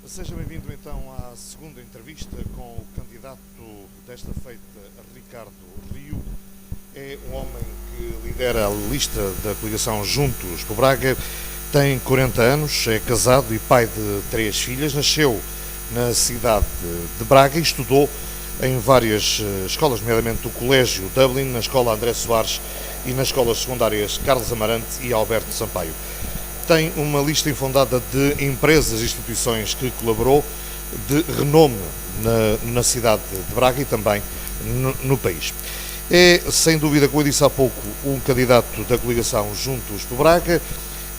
Seja bem-vindo então à segunda entrevista com o candidato desta feita, Ricardo Rio. É um homem que lidera a lista da coligação Juntos por Braga, tem 40 anos, é casado e pai de 3 filhas, nasceu na cidade de Braga e estudou em várias escolas, nomeadamente o Colégio Dublin, na Escola André Soares e nas escolas secundárias Carlos Amarante e Alberto Sampaio. Tem uma lista infundada de empresas e instituições que colaborou, de renome na cidade de Braga e também no país. É, sem dúvida, como eu disse há pouco, um candidato da coligação Juntos por Braga.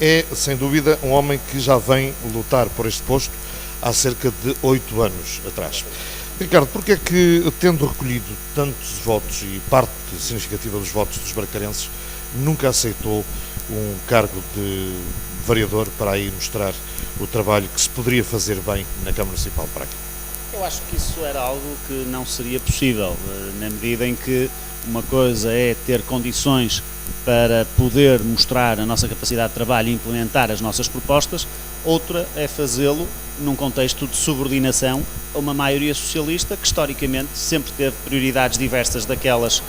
É, sem dúvida, um homem que já vem lutar por este posto há cerca de 8 anos atrás. Ricardo, porque é que, tendo recolhido tantos votos e parte significativa dos votos dos bracarenses, nunca aceitou um cargo de vereador para aí mostrar o trabalho que se poderia fazer bem na Câmara Municipal de Braga? Eu acho que isso era algo que não seria possível, na medida em que uma coisa é ter condições para poder mostrar a nossa capacidade de trabalho e implementar as nossas propostas, outra é fazê-lo num contexto de subordinação a uma maioria socialista que historicamente sempre teve prioridades diversas daquelas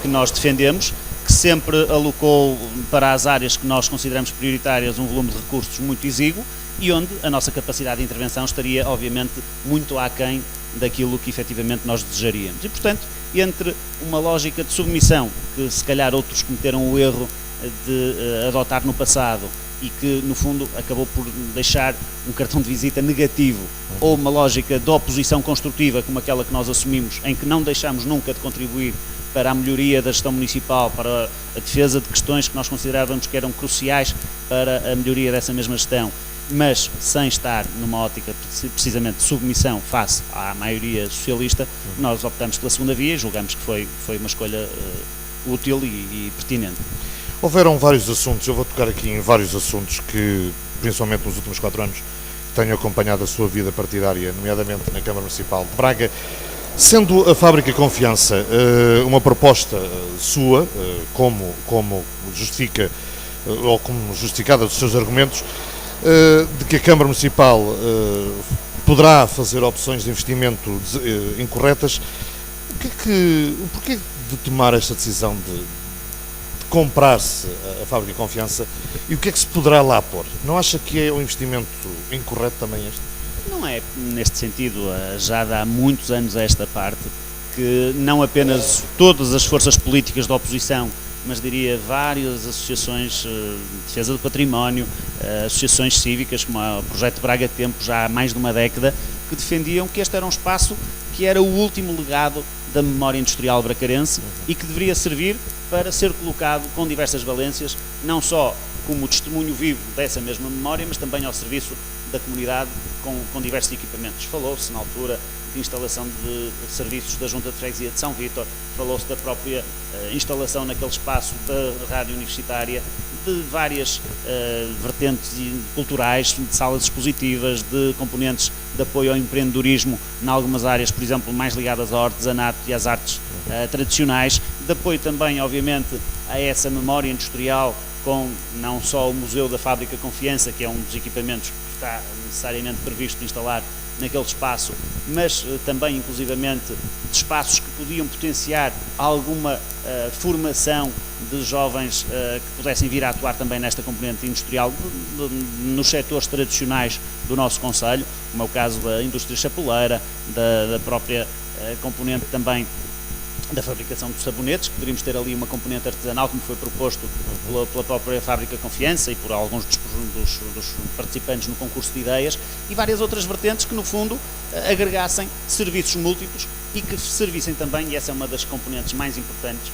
que nós defendemos, que sempre alocou para as áreas que nós consideramos prioritárias um volume de recursos muito exíguo e onde a nossa capacidade de intervenção estaria, obviamente, muito aquém daquilo que efetivamente nós desejaríamos. E, portanto, entre uma lógica de submissão, que se calhar outros cometeram o erro de adotar no passado e que, no fundo, acabou por deixar um cartão de visita negativo, ou uma lógica de oposição construtiva, como aquela que nós assumimos, em que não deixamos nunca de contribuir para a melhoria da gestão municipal, para a defesa de questões que nós considerávamos que eram cruciais para a melhoria dessa mesma gestão, mas sem estar numa ótica precisamente de submissão face à maioria socialista, nós optamos pela segunda via e julgamos que foi uma escolha útil e pertinente. Houveram vários assuntos, eu vou tocar aqui em vários assuntos que, principalmente nos últimos 4 anos, tenho acompanhado a sua vida partidária, nomeadamente na Câmara Municipal de Braga. Sendo a Fábrica Confiança uma proposta sua, como justifica, ou como justificada dos seus argumentos, de que a Câmara Municipal poderá fazer opções de investimento incorretas, porquê de tomar esta decisão de comprar-se a Fábrica Confiança e o que é que se poderá lá pôr? Não acha que é um investimento incorreto também este? Não é neste sentido, já há muitos anos a esta parte, que não apenas todas as forças políticas da oposição, mas diria várias associações de defesa do património, associações cívicas, como o Projeto Braga Tempo, já há mais de uma década, que defendiam que este era um espaço que era o último legado da memória industrial bracarense e que deveria servir para ser colocado com diversas valências, não só como testemunho vivo dessa mesma memória, mas também ao serviço da comunidade com diversos equipamentos. Falou-se na altura de instalação de serviços da Junta de Freguesia de São Vítor, falou-se da própria instalação naquele espaço da rádio universitária, de várias vertentes culturais, de salas expositivas, de componentes de apoio ao empreendedorismo em algumas áreas, por exemplo, mais ligadas ao artesanato e às artes tradicionais, de apoio também, obviamente, a essa memória industrial, com não só o Museu da Fábrica Confiança, que é um dos equipamentos que está necessariamente previsto instalar naquele espaço, mas também, inclusivamente, de espaços que podiam potenciar alguma formação de jovens que pudessem vir a atuar também nesta componente industrial nos setores tradicionais do nosso concelho, como é o caso da indústria chapeleira, da própria componente também da fabricação dos sabonetes, que poderíamos ter ali uma componente artesanal, como foi proposto pela própria Fábrica Confiança e por alguns dos participantes no concurso de ideias, e várias outras vertentes que, no fundo, agregassem serviços múltiplos e que servissem também, e essa é uma das componentes mais importantes,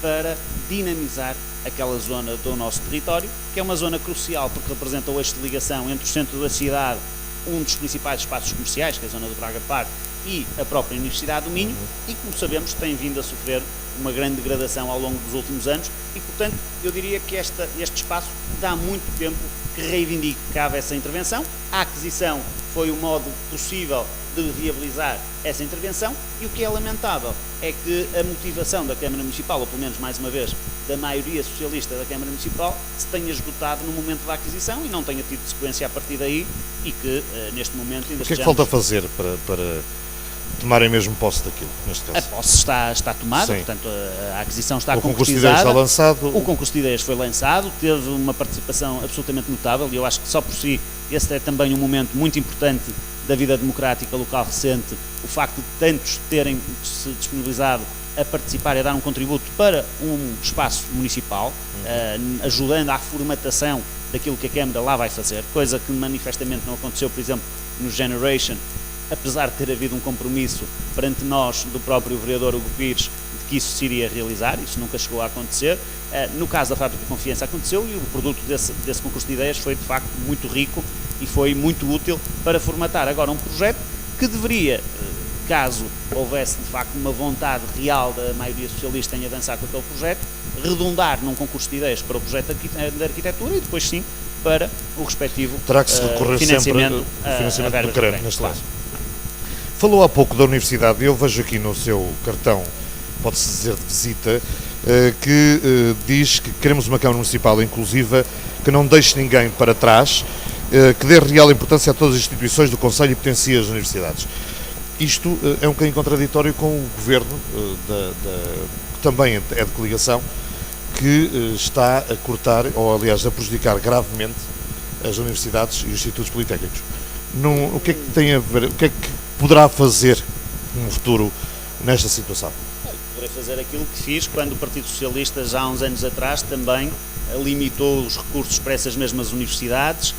para dinamizar aquela zona do nosso território, que é uma zona crucial porque representa o eixo de ligação entre o centro da cidade, um dos principais espaços comerciais, que é a zona do Braga Park, e a própria Universidade do Minho, e como sabemos tem vindo a sofrer uma grande degradação ao longo dos últimos anos e, portanto, eu diria que este espaço dá muito tempo que reivindicava essa intervenção. A aquisição foi o modo possível de viabilizar essa intervenção, e o que é lamentável é que a motivação da Câmara Municipal, ou pelo menos mais uma vez da maioria socialista da Câmara Municipal, se tenha esgotado no momento da aquisição e não tenha tido sequência a partir daí, e que neste momento ainda O que é que falta fazer para tomarem mesmo posse daquilo, neste caso? A posse está tomada, Sim. portanto a aquisição está O concurso de ideias concretizada. está lançado. O concurso de ideias foi lançado, teve uma participação absolutamente notável, e eu acho que só por si esse é também um momento muito importante da vida democrática local recente, o facto de tantos terem se disponibilizado a participar e a dar um contributo para um espaço municipal, ajudando à formatação daquilo que a Câmara lá vai fazer, coisa que manifestamente não aconteceu, por exemplo, no Generation, apesar de ter havido um compromisso perante nós do próprio vereador Hugo Pires de que isso se iria realizar. Isso nunca chegou a acontecer. No caso da Fábrica de Confiança aconteceu, e o produto desse concurso de ideias foi de facto muito rico e foi muito útil para formatar agora um projeto que deveria, caso houvesse de facto uma vontade real da maioria socialista em avançar com aquele projeto, redundar num concurso de ideias para o projeto de arquitetura e depois sim para o respectivo Terá que se recorrer financiamento, sempre ao financiamento do CREN, neste claro. caso. Falou há pouco da universidade, eu vejo aqui no seu cartão, pode-se dizer de visita, que diz que queremos uma Câmara Municipal inclusiva, que não deixe ninguém para trás, que dê real importância a todas as instituições do Conselho e potencie as universidades. Isto é um bocadinho contraditório com o governo, que também é de coligação, que está a cortar, ou aliás a prejudicar gravemente as universidades e os institutos politécnicos. O que é que tem a ver, o que é que poderá fazer no futuro nesta situação? Poderei fazer aquilo que fiz quando o Partido Socialista, já há uns anos atrás, também limitou os recursos para essas mesmas universidades,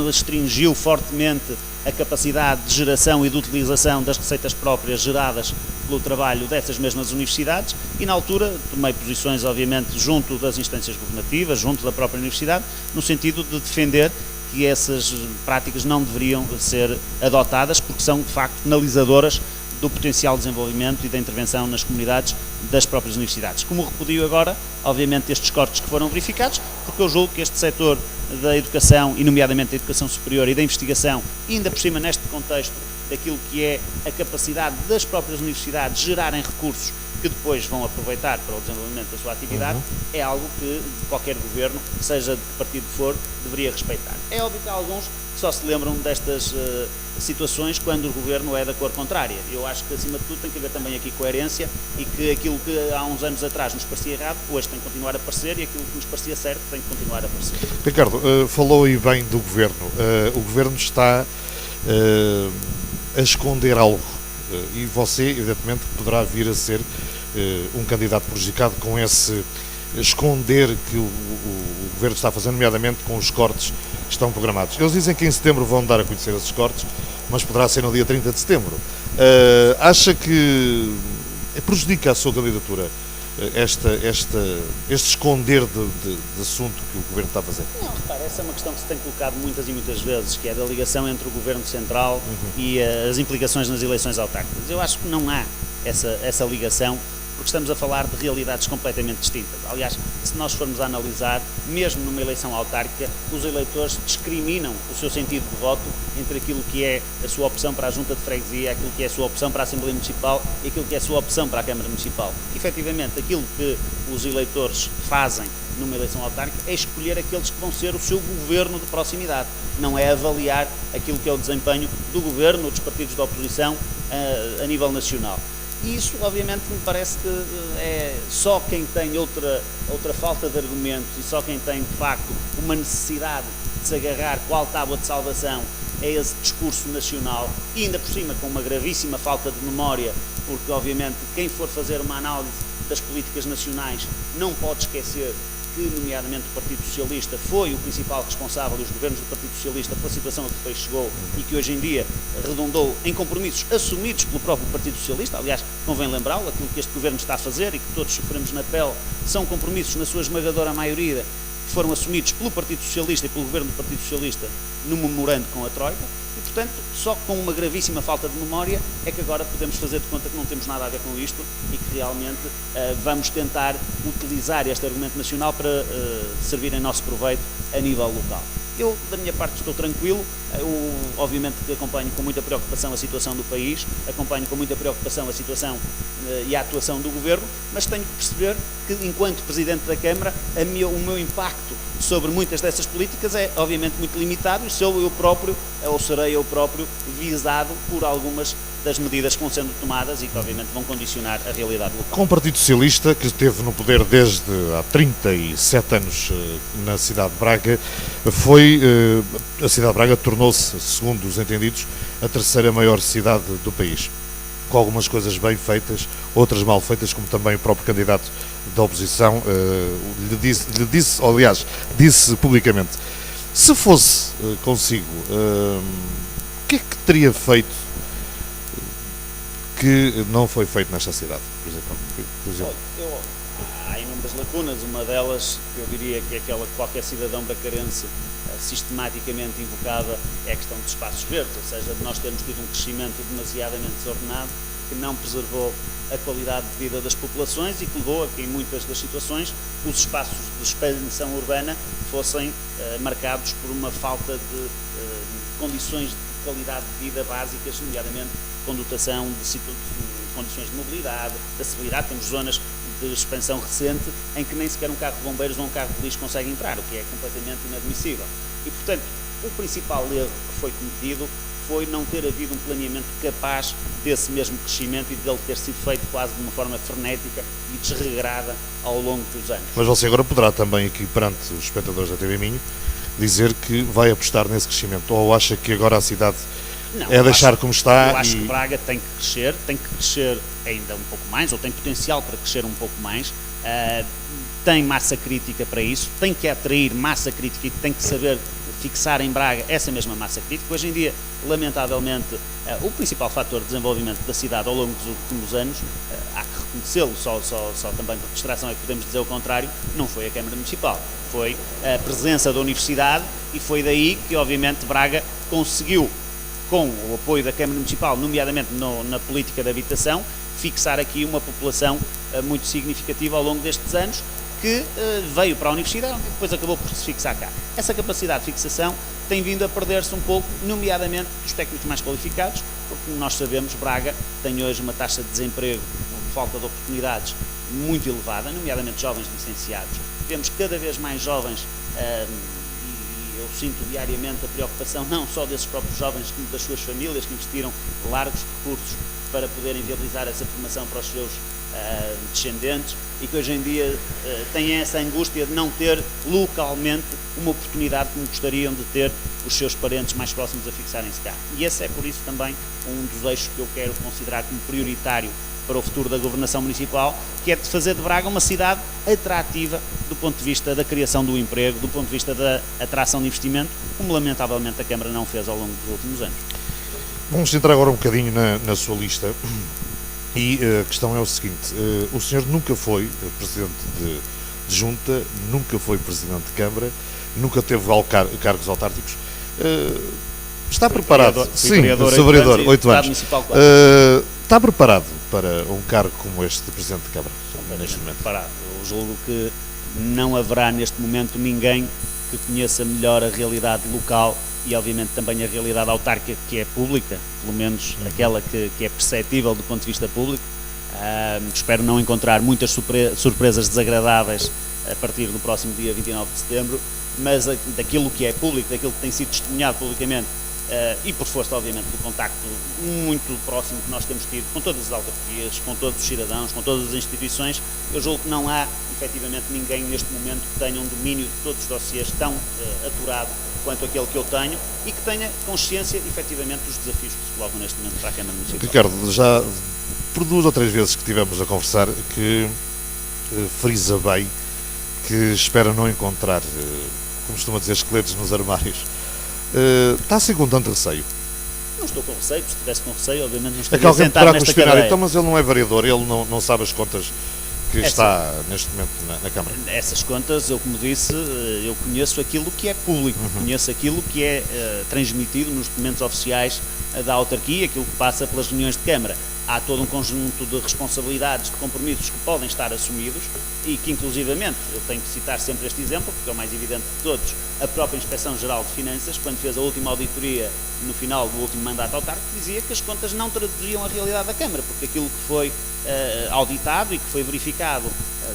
restringiu fortemente a capacidade de geração e de utilização das receitas próprias geradas pelo trabalho dessas mesmas universidades, e na altura tomei posições, obviamente, junto das instâncias governativas, junto da própria universidade, no sentido de defender que essas práticas não deveriam ser adotadas, porque são, de facto, penalizadoras do potencial desenvolvimento e da intervenção nas comunidades das próprias universidades. Como repudio agora, obviamente, estes cortes que foram verificados, porque eu julgo que este setor da educação, e nomeadamente da educação superior e da investigação, ainda por cima neste contexto daquilo que é a capacidade das próprias universidades gerarem recursos que depois vão aproveitar para o desenvolvimento da sua atividade, é algo que qualquer governo, seja de que partido for, deveria respeitar. É óbvio que há alguns que só se lembram destas situações quando o governo é da cor contrária. Eu acho que, acima de tudo, tem que haver também aqui coerência, e que aquilo que há uns anos atrás nos parecia errado, hoje tem que continuar a aparecer, e aquilo que nos parecia certo tem que continuar a aparecer. Ricardo, falou aí bem do governo. O governo está a esconder algo, e você, evidentemente, poderá vir a ser um candidato prejudicado com esse esconder que o governo está fazendo, nomeadamente com os cortes que estão programados. Eles dizem que em setembro vão dar a conhecer esses cortes, mas poderá ser no dia 30 de setembro. Acha que prejudica a sua candidatura este esconder de assunto que o governo está a fazer? Não, repare, essa é uma questão que se tem colocado muitas e muitas vezes, que é da ligação entre o governo central e as implicações nas eleições autárquicas. Eu acho que não há essa ligação, porque estamos a falar de realidades completamente distintas. Aliás, se nós formos a analisar, mesmo numa eleição autárquica, os eleitores discriminam o seu sentido de voto entre aquilo que é a sua opção para a Junta de Freguesia, aquilo que é a sua opção para a Assembleia Municipal e aquilo que é a sua opção para a Câmara Municipal. Efetivamente, aquilo que os eleitores fazem numa eleição autárquica é escolher aqueles que vão ser o seu governo de proximidade, não é avaliar aquilo que é o desempenho do governo ou dos partidos da oposição a nível nacional. E isso, obviamente, me parece que é só quem tem outra falta de argumentos, e só quem tem, de facto, uma necessidade de se agarrar qual tábua de salvação é esse discurso nacional, e ainda por cima com uma gravíssima falta de memória, porque, obviamente, quem for fazer uma análise das políticas nacionais não pode esquecer que, nomeadamente, o Partido Socialista foi o principal responsável, e os governos do Partido Socialista, pela situação a que o país chegou, e que hoje em dia redundou em compromissos assumidos pelo próprio Partido Socialista. Aliás, convém lembrá-lo, aquilo que este governo está a fazer e que todos sofremos na pele são compromissos, na sua esmagadora maioria, que foram assumidos pelo Partido Socialista e pelo governo do Partido Socialista no memorando com a Troika. E, portanto, só com uma gravíssima falta de memória é que agora podemos fazer de conta que não temos nada a ver com isto, e que realmente vamos tentar utilizar este argumento nacional para servir em nosso proveito a nível local. Eu, da minha parte, estou tranquilo. Obviamente que acompanho com muita preocupação a situação do país, acompanho com muita preocupação a situação e a atuação do Governo, mas tenho que perceber que, enquanto Presidente da Câmara, o meu impacto sobre muitas dessas políticas é, obviamente, muito limitado e sou eu próprio, ou serei eu próprio, visado por algumas das medidas que vão sendo tomadas e que, obviamente, vão condicionar a realidade local. Com o Partido Socialista, que esteve no poder desde há 37 anos na cidade de Braga, a cidade de Braga tornou-se, segundo os entendidos, a terceira maior cidade do país, com algumas coisas bem feitas, outras mal feitas, como também o próprio candidato da oposição disse publicamente. Se fosse consigo, o que é que teria feito que não foi feito nesta cidade, por exemplo? Há inúmeras lacunas, uma delas, eu diria que é aquela que qualquer cidadão bracarense sistematicamente invocada, é a questão dos espaços verdes, ou seja, de nós termos tido um crescimento demasiadamente desordenado, que não preservou a qualidade de vida das populações e que levou a que, em muitas das situações, os espaços de expansão urbana fossem marcados por uma falta de condições de qualidade de vida básicas, nomeadamente com dotação de condições de mobilidade, de acessibilidade. Temos zonas de expansão recente em que nem sequer um carro de bombeiros ou um carro de lixo consegue entrar, o que é completamente inadmissível. E, portanto, o principal erro que foi cometido foi não ter havido um planeamento capaz desse mesmo crescimento e dele ter sido feito quase de uma forma frenética e desregrada ao longo dos anos. Mas você agora poderá também, aqui perante os espectadores da TV Minho, dizer que vai apostar nesse crescimento, ou acha que agora a cidade deixar como está? Eu acho que Braga tem que crescer ainda um pouco mais, ou tem potencial para crescer um pouco mais, tem massa crítica para isso, tem que atrair massa crítica e tem que saber fixar em Braga essa mesma massa crítica. Hoje em dia, lamentavelmente, o principal fator de desenvolvimento da cidade ao longo dos últimos anos, há que reconhecê-lo, só também por distração é que podemos dizer o contrário, não foi a Câmara Municipal, foi a presença da Universidade e foi daí que, obviamente, Braga conseguiu, com o apoio da Câmara Municipal, nomeadamente na política de habitação, fixar aqui uma população muito significativa ao longo destes anos, que veio para a Universidade e depois acabou por se fixar cá. Essa capacidade de fixação tem vindo a perder-se um pouco, nomeadamente dos técnicos mais qualificados, porque, como nós sabemos, Braga tem hoje uma taxa de desemprego, falta de oportunidades muito elevada, nomeadamente jovens licenciados. Vemos cada vez mais jovens, e eu sinto diariamente a preocupação não só desses próprios jovens, como das suas famílias, que investiram largos recursos para poderem viabilizar essa formação para os seus descendentes e que hoje em dia têm essa angústia de não ter localmente uma oportunidade como gostariam de ter os seus parentes mais próximos a fixarem-se cá. E esse é, por isso, também um dos eixos que eu quero considerar como prioritário para o futuro da governação municipal, que é de fazer de Braga uma cidade atrativa do ponto de vista da criação do emprego, do ponto de vista da atração de investimento, como lamentavelmente a Câmara não fez ao longo dos últimos anos. Vamos entrar agora um bocadinho na sua lista. E a questão é o seguinte, o senhor nunca foi presidente de junta, nunca foi presidente de Câmara, nunca teve cargos autárquicos. Está preparado? Sim, sou vereador, 8 anos. Está preparado para um cargo como este de presidente de Câmara? Neste momento? Preparado. Eu julgo que não haverá neste momento ninguém que conheça melhor a realidade local e, obviamente, também a realidade autárquica, que é pública, pelo menos aquela que é perceptível do ponto de vista público. Espero não encontrar muitas surpresas desagradáveis a partir do próximo dia 29 de setembro, mas daquilo que é público, daquilo que tem sido testemunhado publicamente, e por força, obviamente, do contacto muito próximo que nós temos tido com todas as autarquias, com todos os cidadãos, com todas as instituições, eu julgo que não há, efetivamente, ninguém neste momento que tenha um domínio de todos os dossiês tão apurado quanto aquele que eu tenho e que tenha consciência, efetivamente, dos desafios que se colocam neste momento para a Câmara Municipal. Ricardo, já por 2 ou 3 vezes que estivemos a conversar, que frisa bem que espera não encontrar, como costuma dizer, esqueletos nos armários. Está assim com tanto receio? Não estou com receio, se estivesse com receio, obviamente não É estaria que alguém sentado poderá nesta questionar, cadeira. então, mas ele não é vereador, ele não sabe as contas que está neste momento na Câmara. Essas contas, eu como disse, eu conheço aquilo que é público, conheço aquilo que é transmitido nos documentos oficiais da autarquia, aquilo que passa pelas reuniões de Câmara. há todo um conjunto de responsabilidades, de compromissos que podem estar assumidos e que, inclusivamente, eu tenho que citar sempre este exemplo, porque é o mais evidente de todos, a própria Inspeção-Geral de Finanças, quando fez a última auditoria no final do último mandato autárquico, dizia que as contas não traduziam a realidade da Câmara, porque aquilo que foi auditado e que foi verificado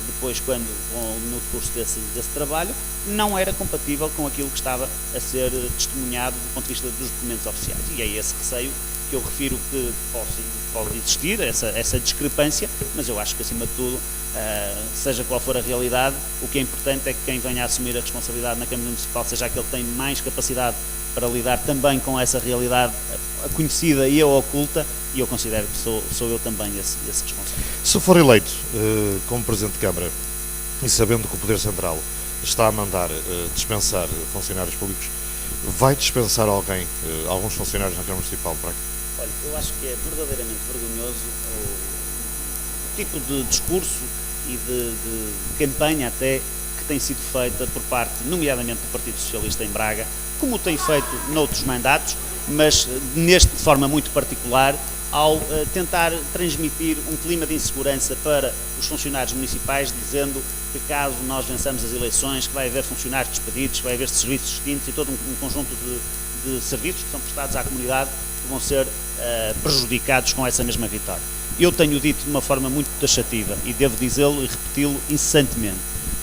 depois, no decurso desse trabalho, não era compatível com aquilo que estava a ser testemunhado do ponto de vista dos documentos oficiais. E é esse receio que eu refiro que pode existir, essa discrepância, mas eu acho que, acima de tudo, seja qual for a realidade, o que é importante é que quem venha a assumir a responsabilidade na Câmara Municipal seja aquele que tem mais capacidade para lidar também com essa realidade conhecida e a oculta, e eu considero que sou eu também esse responsável. Se for eleito como Presidente de Câmara e sabendo que o Poder Central está a mandar dispensar funcionários públicos, vai dispensar alguns funcionários na Câmara Municipal de Braga? Olha, eu acho que é verdadeiramente vergonhoso o tipo de discurso e de campanha até que tem sido feita por parte, nomeadamente do Partido Socialista em Braga, como tem feito noutros mandatos, mas neste de forma muito particular, ao tentar transmitir um clima de insegurança para os funcionários municipais, dizendo que caso nós vençamos as eleições, que vai haver funcionários despedidos, que vai haver serviços extintos e todo um conjunto de serviços que são prestados à comunidade que vão ser prejudicados com essa mesma vitória. Eu tenho dito de uma forma muito taxativa e devo dizê-lo e repeti-lo incessantemente.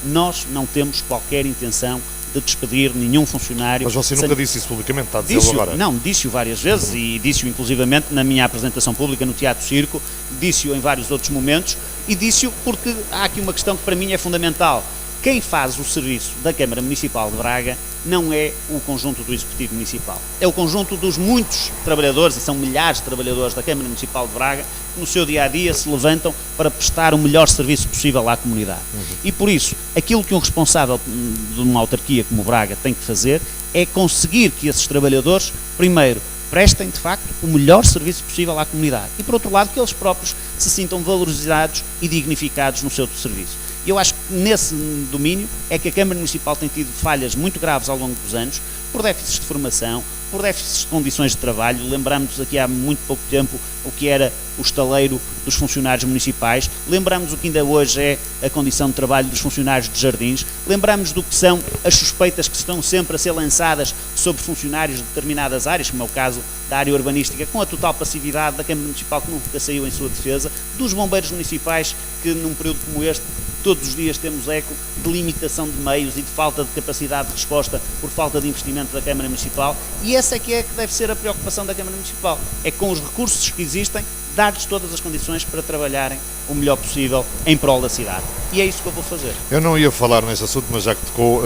Nós não temos qualquer intenção de despedir nenhum funcionário. Mas você nunca disse isso publicamente, está a dizê-lo agora? Não, disse-o várias vezes e disse-o inclusivamente na minha apresentação pública no Teatro Circo, disse-o em vários outros momentos e disse-o porque há aqui uma questão que para mim é fundamental. Quem faz o serviço da Câmara Municipal de Braga não é o conjunto do Executivo Municipal, é o conjunto dos muitos trabalhadores, e são milhares de trabalhadores da Câmara Municipal de Braga, que no seu dia-a-dia se levantam para prestar o melhor serviço possível à comunidade. E por isso, aquilo que um responsável de uma autarquia como Braga tem que fazer é conseguir que esses trabalhadores, primeiro, prestem de facto o melhor serviço possível à comunidade e, por outro lado, que eles próprios se sintam valorizados e dignificados no seu serviço. Eu acho que nesse domínio é que a Câmara Municipal tem tido falhas muito graves ao longo dos anos, por déficits de formação, por déficits de condições de trabalho. Lembramos aqui há muito pouco tempo o que era o estaleiro dos funcionários municipais, lembramos o que ainda hoje é a condição de trabalho dos funcionários de jardins, lembramos do que são as suspeitas que estão sempre a ser lançadas sobre funcionários de determinadas áreas, como é o caso da área urbanística, com a total passividade da Câmara Municipal que nunca saiu em sua defesa, dos bombeiros municipais que num período como este todos os dias temos eco de limitação de meios e de falta de capacidade de resposta por falta de investimento da Câmara Municipal, e essa é que deve ser a preocupação da Câmara Municipal, é com os recursos que existem, dar-lhes todas as condições para trabalharem o melhor possível em prol da cidade. E é isso que eu vou fazer. Eu não ia falar nesse assunto, mas já que tocou,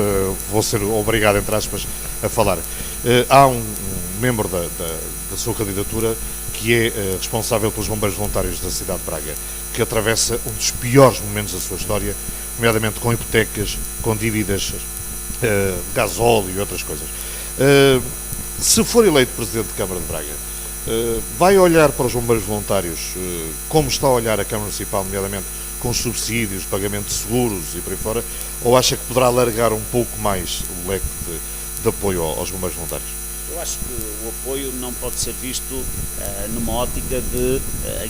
vou ser obrigado, entre aspas, a falar. Há um membro da sua candidatura que é responsável pelos bombeiros voluntários da cidade de Braga, que atravessa um dos piores momentos da sua história, nomeadamente com hipotecas, com dívidas, gasóleo e outras coisas. Se for eleito Presidente de Câmara de Braga, vai olhar para os bombeiros voluntários como está a olhar a Câmara Municipal, nomeadamente com os subsídios, pagamento de seguros e por aí fora, ou acha que poderá alargar um pouco mais o leque de apoio aos bombeiros voluntários? Eu acho que o apoio não pode ser visto numa ótica de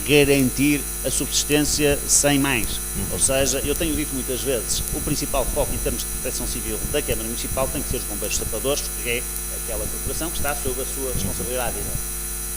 garantir a subsistência sem mais. Ou seja, eu tenho dito muitas vezes, o principal foco em termos de proteção civil da Câmara Municipal tem que ser os bombeiros sapadores, que é aquela corporação que está sob a sua responsabilidade direta.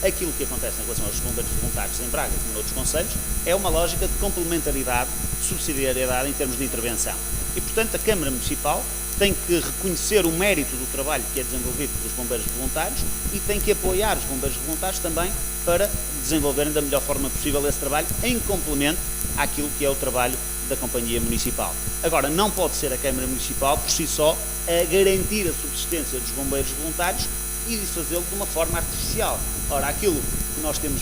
Aquilo que acontece em relação aos bombeiros voluntários em Braga, como noutros concelhos, é uma lógica de complementaridade, subsidiariedade em termos de intervenção. E, portanto, a Câmara Municipal tem que reconhecer o mérito do trabalho que é desenvolvido pelos bombeiros voluntários e tem que apoiar os bombeiros voluntários também para desenvolverem da melhor forma possível esse trabalho, em complemento àquilo que é o trabalho da Companhia Municipal. Agora, não pode ser a Câmara Municipal, por si só, a garantir a subsistência dos bombeiros voluntários e de fazê-lo de uma forma artificial. Ora, aquilo que nós temos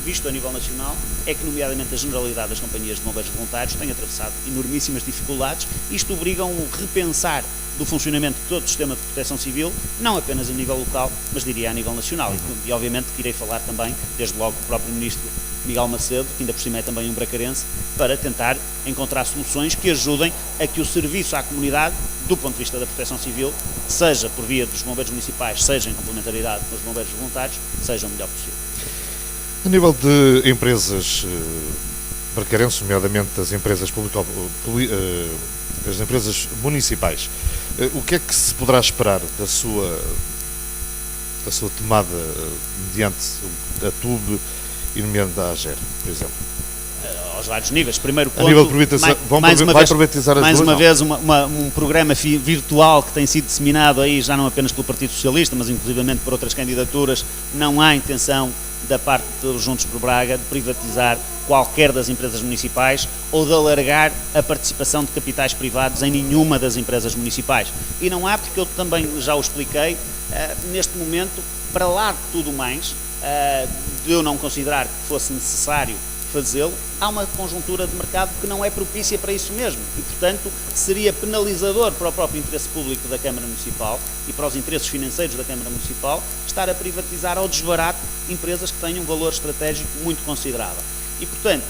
visto a nível nacional é que, nomeadamente, a generalidade das companhias de bombeiros voluntários tem atravessado enormíssimas dificuldades. Isto obriga a um repensar do funcionamento de todo o sistema de proteção civil, não apenas a nível local, mas diria a nível nacional. E obviamente que irei falar também, desde logo, o próprio Ministro Miguel Macedo, que ainda por cima é também um bracarense, para tentar encontrar soluções que ajudem a que o serviço à comunidade, do ponto de vista da proteção civil, seja por via dos bombeiros municipais, seja em complementaridade com os bombeiros voluntários, seja o melhor possível. A nível de empresas bracarenses, nomeadamente as empresas as empresas municipais, o que é que se poderá esperar da sua tomada mediante a TUB e nomeadamente a AGER, por exemplo? Aos vários níveis. Primeiro ponto, a nível de privatização, vai privatizar as mais duas? uma vez um programa virtual que tem sido disseminado aí já não apenas pelo Partido Socialista, mas inclusivamente por outras candidaturas. Não há intenção da parte dos Juntos por Braga de privatizar qualquer das empresas municipais ou de alargar a participação de capitais privados em nenhuma das empresas municipais. E não há, porque eu também já o expliquei, neste momento, para lá de tudo mais, de eu não considerar que fosse necessário fazê-lo, há uma conjuntura de mercado que não é propícia para isso mesmo e, portanto, seria penalizador para o próprio interesse público da Câmara Municipal e para os interesses financeiros da Câmara Municipal estar a privatizar ao desbarato empresas que tenham um valor estratégico muito considerável. E, portanto,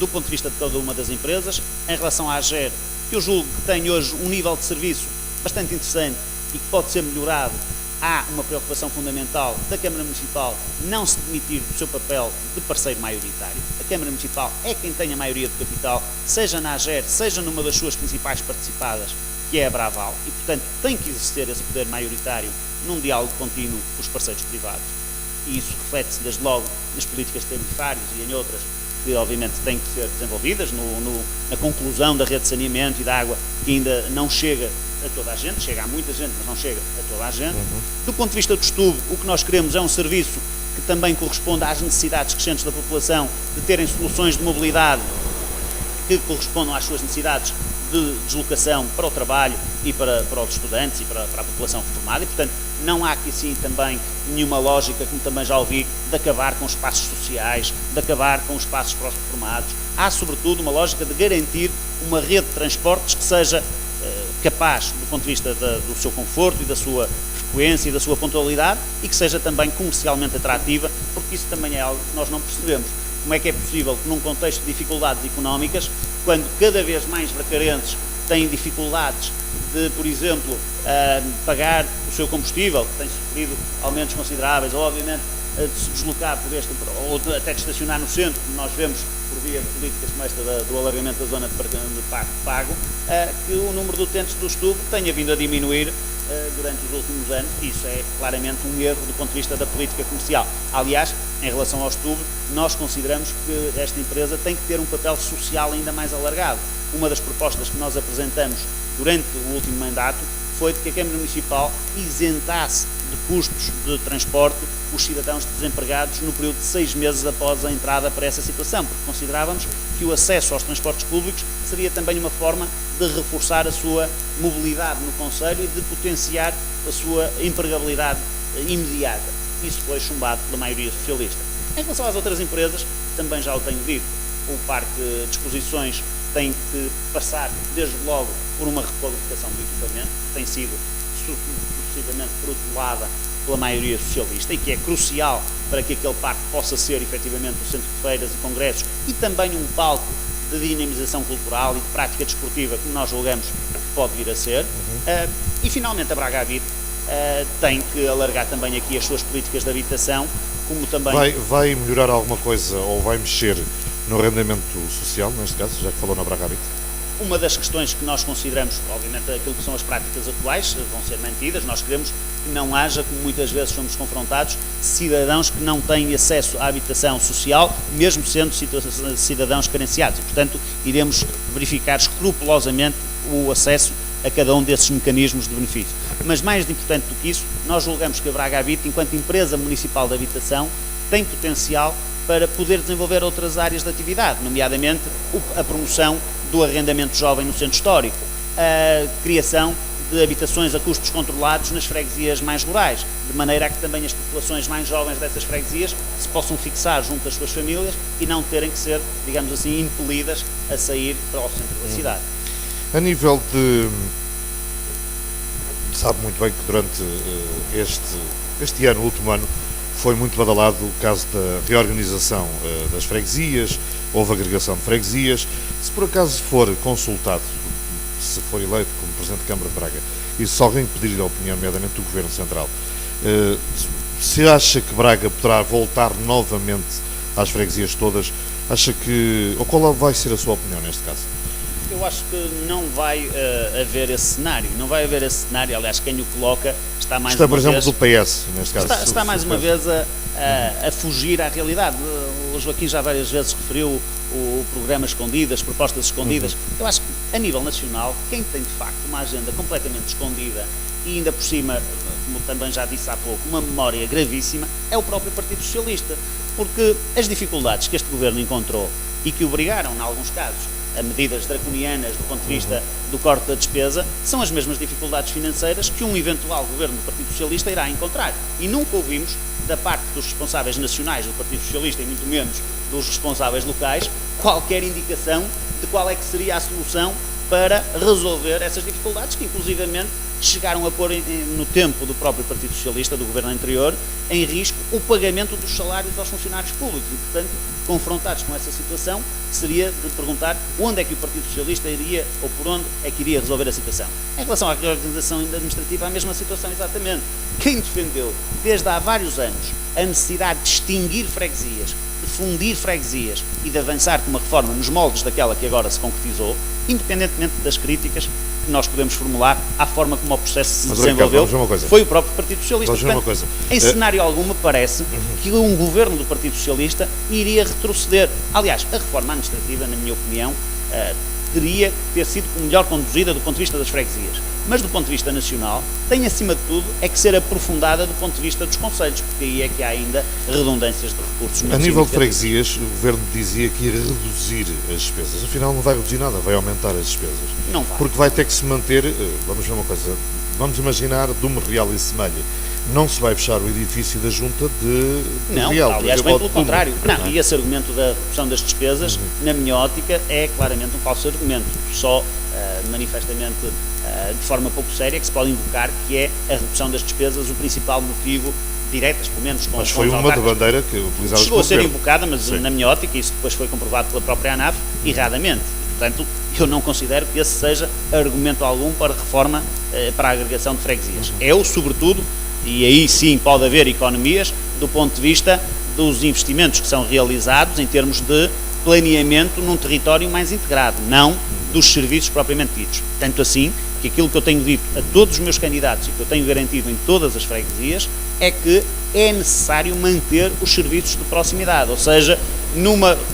do ponto de vista de cada uma das empresas, em relação à AGER, que eu julgo que tem hoje um nível de serviço bastante interessante e que pode ser melhorado, há uma preocupação fundamental da Câmara Municipal não se demitir do seu papel de parceiro maioritário. A Câmara Municipal é quem tem a maioria do capital, seja na AGER, seja numa das suas principais participadas, que é a Braval, e, portanto, tem que exercer esse poder maioritário num diálogo contínuo com os parceiros privados. E isso reflete-se, desde logo, nas políticas tarifárias e em outras que, obviamente, têm que ser desenvolvidas, na conclusão da rede de saneamento e da água, que ainda não chega a toda a gente, chega a muita gente, mas não chega a toda a gente. Do ponto de vista do estudo, o que nós queremos é um serviço que também corresponda às necessidades crescentes da população, de terem soluções de mobilidade que correspondam às suas necessidades de deslocação para o trabalho e para os estudantes e para a população reformada e, portanto, não há aqui sim também nenhuma lógica, como também já ouvi, de acabar com os espaços sociais, de acabar com os espaços para os reformados. Há, sobretudo, uma lógica de garantir uma rede de transportes que seja capaz, do ponto de vista do seu conforto e da sua frequência e da sua pontualidade e que seja também comercialmente atrativa, porque isso também é algo que nós não percebemos. Como é que é possível que num contexto de dificuldades económicas, quando cada vez mais bracarenses têm dificuldades de, por exemplo, pagar o seu combustível, que tem sofrido aumentos consideráveis, ou obviamente de se deslocar por ou até de estacionar no centro, como nós vemos por via de políticas como esta do alargamento da zona de pago, que o número de utentes do STUB tenha vindo a diminuir durante os últimos anos. Isso é claramente um erro do ponto de vista da política comercial. Aliás, em relação ao STUB, nós consideramos que esta empresa tem que ter um papel social ainda mais alargado. Uma das propostas que nós apresentamos durante o último mandato foi de que a Câmara Municipal isentasse de custos de transporte os cidadãos desempregados no período de 6 meses após a entrada para essa situação, porque considerávamos que o acesso aos transportes públicos seria também uma forma de reforçar a sua mobilidade no concelho e de potenciar a sua empregabilidade imediata. Isso foi chumbado pela maioria socialista. Em relação às outras empresas, também já o tenho dito, o parque de exposições tem que passar, desde logo, por uma requalificação do equipamento, que tem sido sucessivamente protelada pela maioria socialista e que é crucial para que aquele parque possa ser, efetivamente, um centro de feiras e congressos e também um palco de dinamização cultural e de prática desportiva, que nós julgamos que pode vir a ser. E, finalmente, a Braga Habite tem que alargar também aqui as suas políticas de habitação, como também... Vai melhorar alguma coisa ou vai mexer no arrendamento social, neste caso, já que falou na Braga Habite? Uma das questões que nós consideramos, obviamente, aquilo que são as práticas atuais, vão ser mantidas. Nós queremos que não haja, como muitas vezes somos confrontados, cidadãos que não têm acesso à habitação social, mesmo sendo cidadãos carenciados. E, portanto, iremos verificar escrupulosamente o acesso a cada um desses mecanismos de benefício. Mas, mais importante do que isso, nós julgamos que a Braga Habite, enquanto empresa municipal de habitação, tem potencial para poder desenvolver outras áreas de atividade, nomeadamente a promoção do arrendamento jovem no centro histórico, a criação de habitações a custos controlados nas freguesias mais rurais, de maneira a que também as populações mais jovens dessas freguesias se possam fixar junto das suas famílias e não terem que ser, digamos assim, impelidas a sair para o centro da cidade. A nível de... Sabe muito bem que durante este ano, o último ano, foi muito badalado o caso da reorganização das freguesias, houve agregação de freguesias. Se por acaso for consultado, se for eleito como Presidente da Câmara de Braga, e se alguém pedir-lhe a opinião, nomeadamente do Governo Central, se acha que Braga poderá voltar novamente às freguesias todas. Acha que, ou qual vai ser a sua opinião neste caso? Eu acho que não vai haver esse cenário. Não vai haver esse cenário. Aliás, quem o coloca está mais por exemplo, do PS, neste caso. Está mais uma vez a fugir à realidade. O Joaquim já várias vezes referiu o programa escondido, as propostas escondidas. Eu acho que, a nível nacional, quem tem de facto uma agenda completamente escondida e ainda por cima, como também já disse há pouco, uma memória gravíssima, é o próprio Partido Socialista. Porque as dificuldades que este governo encontrou e que obrigaram, em alguns casos, a medidas draconianas do ponto de vista do corte da despesa, são as mesmas dificuldades financeiras que um eventual governo do Partido Socialista irá encontrar. E nunca ouvimos, da parte dos responsáveis nacionais do Partido Socialista e muito menos dos responsáveis locais, qualquer indicação de qual é que seria a solução para resolver essas dificuldades que, inclusivamente, chegaram a pôr no tempo do próprio Partido Socialista, do governo anterior, em risco o pagamento dos salários aos funcionários públicos e, portanto, confrontados com essa situação, seria de perguntar onde é que o Partido Socialista iria ou por onde é que iria resolver a situação. Em relação à reorganização administrativa, a mesma situação exatamente. Quem defendeu, desde há vários anos, a necessidade de extinguir freguesias, de fundir freguesias e de avançar com uma reforma nos moldes daquela que agora se concretizou, independentemente das críticas que nós podemos formular à forma como o processo se desenvolveu, foi o próprio Partido Socialista. Portanto, em cenário algum me parece que um governo do Partido Socialista iria retroceder. Aliás, a reforma administrativa, na minha opinião, teria que ter sido melhor conduzida do ponto de vista das freguesias. Mas do ponto de vista nacional, tem acima de tudo é que ser aprofundada do ponto de vista dos concelhos, porque aí é que há ainda redundâncias de recursos. A nível de freguesias, o Governo dizia que ia reduzir as despesas. Afinal, não vai reduzir nada, vai aumentar as despesas. Não vai. Porque vai ter que se manter, vamos ver uma coisa, vamos imaginar Dume, Real e Semelha. Não se vai fechar o edifício da Junta de não, Real. Aliás, bem pelo contrário. Não, e esse argumento da redução das despesas, na minha ótica, é claramente um falso argumento. Só manifestamente de forma pouco séria que se pode invocar que é a redução das despesas o principal motivo diretas, pelo menos com mas foi uma da bandeira que utilizava. Chegou a ser invocada, mas sim, na minha ótica, isso depois foi comprovado pela própria ANAF, erradamente. Portanto, eu não considero que esse seja argumento algum para reforma, para a agregação de freguesias. É o, sobretudo, e aí sim pode haver economias, do ponto de vista dos investimentos que são realizados em termos de planeamento num território mais integrado, não dos serviços propriamente ditos. Tanto assim que aquilo que eu tenho dito a todos os meus candidatos e que eu tenho garantido em todas as freguesias é que é necessário manter os serviços de proximidade, ou seja,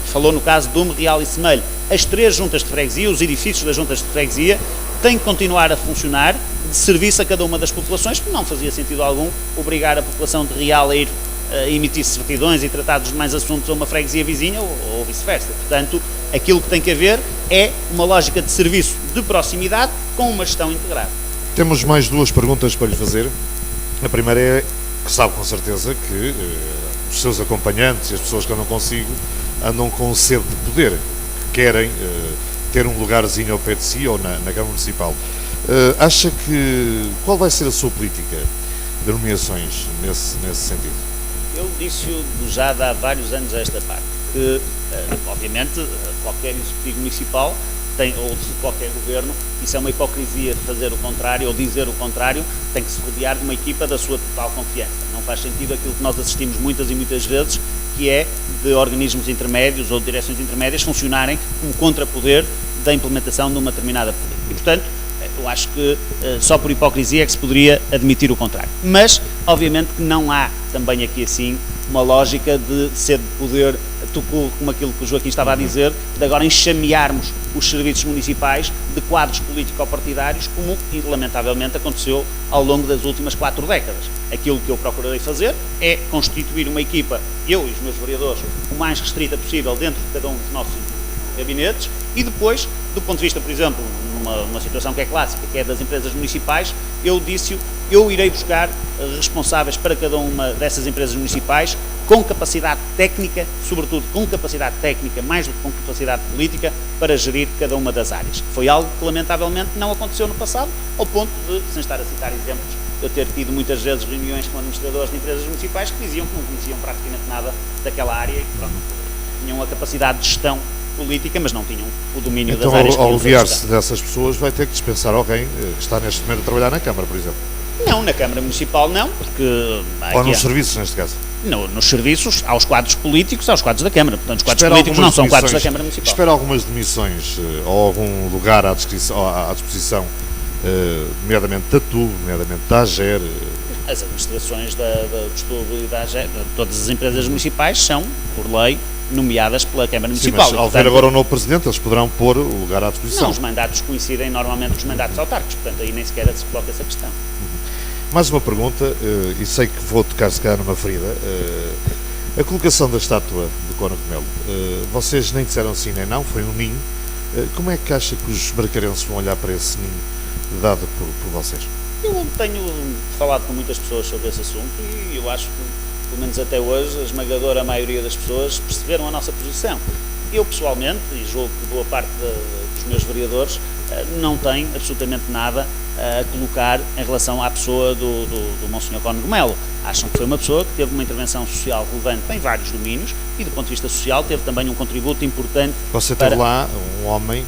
falou no caso de Dume, Real e Semelho, as 3 juntas de freguesia, os edifícios das juntas de freguesia, têm que continuar a funcionar de serviço a cada uma das populações, porque não fazia sentido algum obrigar a população de Real a ir emitir certidões e tratados de mais assuntos a uma freguesia vizinha ou vice-versa. Portanto, aquilo que tem que haver é uma lógica de serviço de proximidade com uma gestão integrada. Temos mais 2 perguntas para lhe fazer. A primeira é que sabe com certeza que os seus acompanhantes e as pessoas que andam consigo andam com sede de poder, que querem ter um lugarzinho ao pé de si ou na Câmara Municipal. Acha que qual vai ser a sua política de nomeações nesse sentido? Eu disse-o já há vários anos a esta parte, que, obviamente, qualquer executivo municipal ou de qualquer governo, isso é uma hipocrisia fazer o contrário ou dizer o contrário, tem que se rodear de uma equipa da sua total confiança. Não faz sentido aquilo que nós assistimos muitas e muitas vezes, que é de organismos intermédios ou de direções intermédias funcionarem como contrapoder da implementação de uma determinada política. E, portanto, eu acho que só por hipocrisia é que se poderia admitir o contrário. Mas, obviamente, que não há também aqui assim uma lógica de sede de poder, como aquilo que o Joaquim estava a dizer, de agora enxamearmos os serviços municipais de quadros político-partidários, como lamentavelmente aconteceu ao longo das últimas 4 décadas. Aquilo que eu procurarei fazer é constituir uma equipa, eu e os meus vereadores, o mais restrita possível dentro de cada um dos nossos gabinetes e depois, do ponto de vista, por exemplo, numa situação que é clássica, que é das empresas municipais, eu irei buscar responsáveis para cada uma dessas empresas municipais com capacidade técnica, sobretudo com capacidade técnica, mais do que com capacidade política, para gerir cada uma das áreas. Foi algo que, lamentavelmente, não aconteceu no passado, ao ponto de, sem estar a citar exemplos, eu ter tido muitas vezes reuniões com administradores de empresas municipais que diziam que não conheciam praticamente nada daquela área e que, pronto, tinham a capacidade de gestão política, mas não tinham o domínio das áreas. Então, ao aliviar-se dessas pessoas, vai ter que dispensar alguém que está neste momento a trabalhar na Câmara, por exemplo? Não, na Câmara Municipal não, porque... Ou nos serviços, neste caso? nos serviços aos quadros políticos, aos quadros da Câmara. Portanto, os quadros Espera políticos não são quadros da demissões- Câmara Municipal. Espera algumas demissões ou algum lugar à disposição, nomeadamente da TUB, nomeadamente da AGER. As administrações do Estado e da AGE, de todas as empresas municipais, são, por lei, nomeadas pela Câmara Sim, Municipal. mas E, ao ver portanto, agora o novo Presidente, eles poderão pôr o lugar à não, disposição. os mandatos coincidem normalmente com os mandatos autárquicos, portanto aí nem sequer se coloca essa questão. Mais uma pergunta, e sei que vou tocar se calhar numa ferida. A colocação da estátua do Cónigo Melo, vocês nem disseram sim nem não, foi um ninho. Como é que acha que os bracarenses vão olhar para esse ninho dado por vocês? Eu tenho falado com muitas pessoas sobre esse assunto e eu acho que, pelo menos até hoje, a esmagadora maioria das pessoas perceberam a nossa posição. Eu, pessoalmente, e julgo que boa parte dos meus vereadores, não tem absolutamente nada a colocar em relação à pessoa do Monsenhor Cónigo Melo. Acham que foi uma pessoa que teve uma intervenção social relevante em vários domínios e, do ponto de vista social, teve também um contributo importante. Você teve lá um homem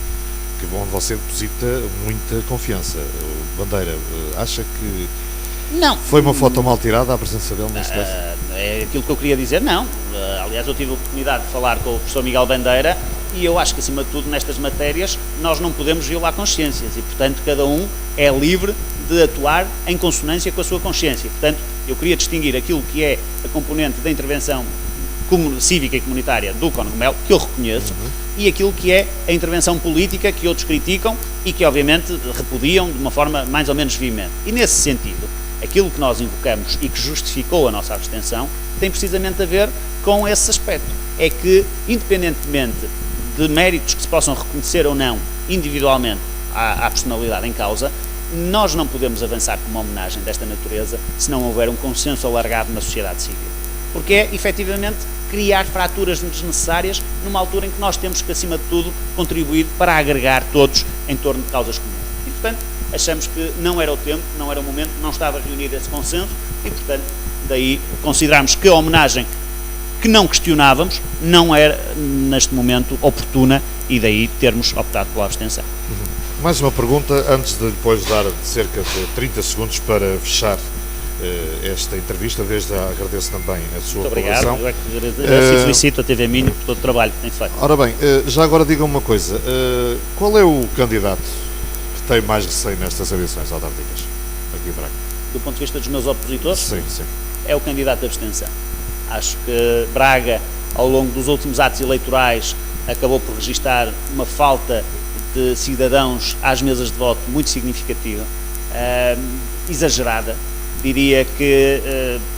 onde você deposita muita confiança, o Bandeira. Acha que Não. foi uma foto mal tirada a presença dele neste caso? É aquilo que eu queria dizer, não. Aliás, eu tive a oportunidade de falar com o professor Miguel Bandeira e eu acho que, acima de tudo, nestas matérias, nós não podemos violar consciências e, portanto, cada um é livre de atuar em consonância com a sua consciência. Portanto, eu queria distinguir aquilo que é a componente da intervenção cívica e comunitária do Cónigo Melo, que eu reconheço, e aquilo que é a intervenção política que outros criticam e que, obviamente, repudiam de uma forma mais ou menos veemente. E, nesse sentido, aquilo que nós invocamos e que justificou a nossa abstenção tem precisamente a ver com esse aspecto. É que, independentemente de méritos que se possam reconhecer ou não individualmente à personalidade em causa, nós não podemos avançar com uma homenagem desta natureza se não houver um consenso alargado na sociedade civil. Porque é, efetivamente, criar fraturas desnecessárias numa altura em que nós temos que, acima de tudo, contribuir para agregar todos em torno de causas comuns. E, portanto, achamos que não era o tempo, não era o momento, não estava reunido esse consenso e, portanto, daí consideramos que a homenagem que não questionávamos não era, neste momento, oportuna e daí termos optado pela abstenção. Mais uma pergunta, antes de depois dar cerca de 30 segundos para fechar esta entrevista. Desde já agradeço também a sua Muito obrigado, colaboração. eu é que felicito a TV Minho por todo o trabalho que tem feito. Ora bem, já agora diga-me uma coisa, qual é o candidato que tem mais receio nestas eleições autárquicas aqui em Braga? Do ponto de vista dos meus opositores, Sim, sim. é o candidato de abstenção. Acho que Braga, ao longo dos últimos atos eleitorais, acabou por registar uma falta de cidadãos às mesas de voto muito significativa, exagerada. Diria que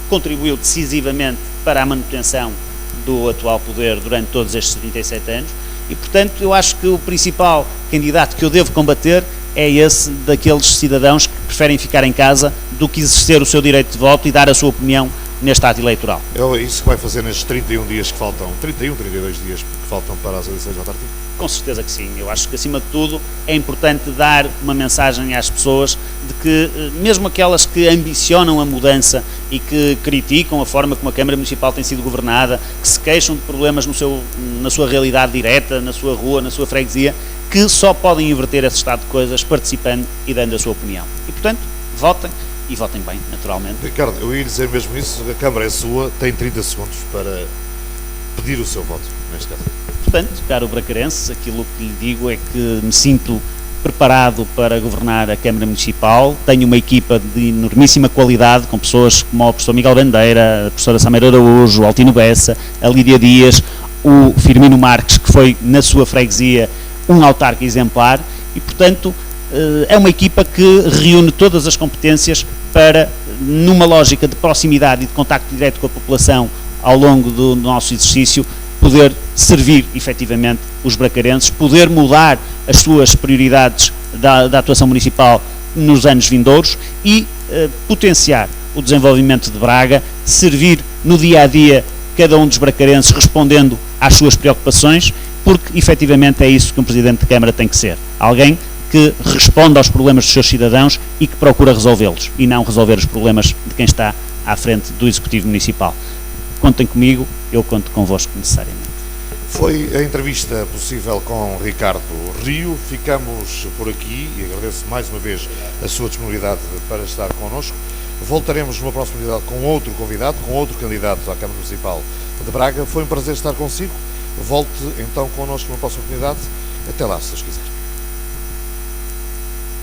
contribuiu decisivamente para a manutenção do atual poder durante todos estes 37 anos e, portanto, eu acho que o principal candidato que eu devo combater é esse daqueles cidadãos que preferem ficar em casa do que exercer o seu direito de voto e dar a sua opinião neste ato eleitoral. É isso que vai fazer nestes 32 dias que faltam para as eleições autárquicas? Com certeza que sim. Eu acho que, acima de tudo, é importante dar uma mensagem às pessoas de que, mesmo aquelas que ambicionam a mudança e que criticam a forma como a Câmara Municipal tem sido governada, que se queixam de problemas na sua realidade direta, na sua rua, na sua freguesia, que só podem inverter esse estado de coisas participando e dando a sua opinião. E, portanto, votem. E votem bem, naturalmente. Ricardo, eu ia dizer mesmo isso, a Câmara é sua, tem 30 segundos para pedir o seu voto, neste caso. Portanto, caro bracarense, aquilo que lhe digo é que me sinto preparado para governar a Câmara Municipal, tenho uma equipa de enormíssima qualidade, com pessoas como o professor Miguel Bandeira, a professora Sameira Araújo, o Altino Bessa, a Lídia Dias, o Firmino Marques, que foi, na sua freguesia, um autarca exemplar, e, portanto, é uma equipa que reúne todas as competências para, numa lógica de proximidade e de contacto direto com a população ao longo do nosso exercício, poder servir efetivamente os bracarenses, poder mudar as suas prioridades da atuação municipal nos anos vindouros e potenciar o desenvolvimento de Braga, servir no dia a dia cada um dos bracarenses respondendo às suas preocupações, porque efetivamente é isso que um Presidente de Câmara tem que ser. Alguém que responde aos problemas dos seus cidadãos e que procura resolvê-los, e não resolver os problemas de quem está à frente do Executivo Municipal. Contem comigo, eu conto convosco necessariamente. Foi a entrevista possível com Ricardo Rio. Ficamos por aqui e agradeço mais uma vez a sua disponibilidade para estar connosco. Voltaremos numa próxima unidade com outro convidado, com outro candidato à Câmara Municipal de Braga. Foi um prazer estar consigo. Volte então connosco numa próxima oportunidade. Até lá, se Deus quiser.